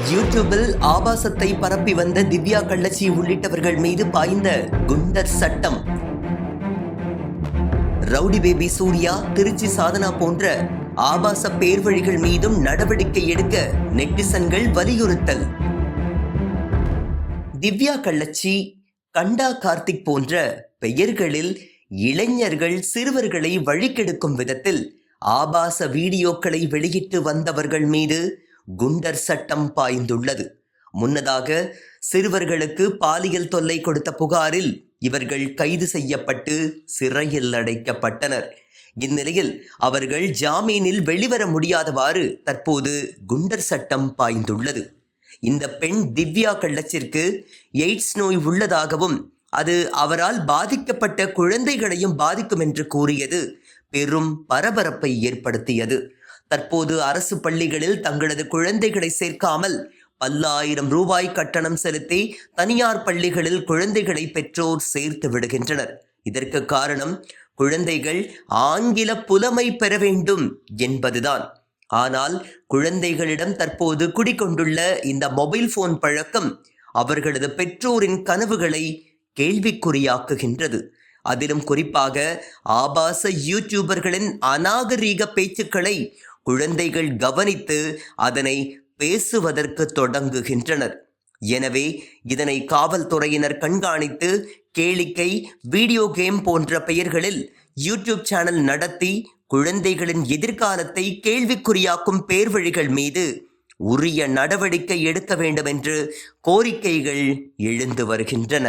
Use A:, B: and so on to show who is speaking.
A: யூடியூபில் ஆபாசத்தை பரப்பி வந்த திவ்யா கள்ளச்சி உள்ளிட்டவர்கள் மீது பாய்ந்த குண்டர் சட்டம். ரவுடி பேபி சூர்யா, திருச்சி சாதனா போன்ற ஆபாச பேர்வழிகள் மீதும் நடவடிக்கை எடுக்க நெட்டிசன்கள் வலியுறுத்தல். திவ்யா கள்ளச்சி, கண்டா கார்த்திக் போன்ற பெயர்களில் இளைஞர்கள் சிறுவர்களை வழிகெடுக்கும் விதத்தில் ஆபாச வீடியோக்களை வெளியிட்டு வந்தவர்கள் மீது குண்டர் சட்டம் பாய்ந்துள்ளது. முன்னதாக சிறுவர்களுக்கு பாலியல் தொல்லை கொடுத்த புகாரில் இவர்கள் கைது செய்யப்பட்டு சிறையில் அடைக்கப்பட்டனர். இந்நிலையில் அவர்கள் ஜாமீனில் வெளிவர முடியாதவாறு தற்போது குண்டர் சட்டம் பாய்ந்துள்ளது. இந்த பெண் திவ்யா கள்ளச்சிற்கு எய்ட்ஸ் நோய் உள்ளதாகவும் அது அவரால் பாதிக்கப்பட்ட குழந்தைகளையும் பாதிக்கும் என்று கூறியது பெரும் பரபரப்பை ஏற்படுத்தியது. தற்போது அரசு பள்ளிகளில் தங்களது குழந்தைகளை சேர்க்காமல் பல்லாயிரம் ரூபாய் கட்டணம் செலுத்தி தனியார் பள்ளிகளில் குழந்தைகளை பெற்றோர் சேர்த்து விடுகின்றனர். இதற்கு காரணம் குழந்தைகள் ஆங்கில புலமை பெற வேண்டும் என்பதுதான். ஆனால் குழந்தைகளிடம் தற்போது குடிக்கொண்டுள்ள இந்த மொபைல் போன் பழக்கம் அவர்களது பெற்றோரின் கனவுகளை கேள்விக்குறியாக்குகின்றது. அதிலும் குறிப்பாக ஆபாச யூடியூபர்களின் அநாகரீக பேச்சுக்களை குழந்தைகள் கவனித்து அதனை பேசுவதற்கு தொடங்குகின்றனர். எனவே இதனை காவல்துறையினர் கண்காணித்து கேளிக்கை, வீடியோ கேம் போன்ற பெயர்களில் யூடியூப் சேனல் நடத்தி குழந்தைகளின் எதிர்காலத்தை கேள்விக்குறியாக்கும் பேர்வழிகள் மீது உரிய நடவடிக்கை எடுக்க வேண்டும் என்று கோரிக்கைகள் எழுந்து வருகின்றன.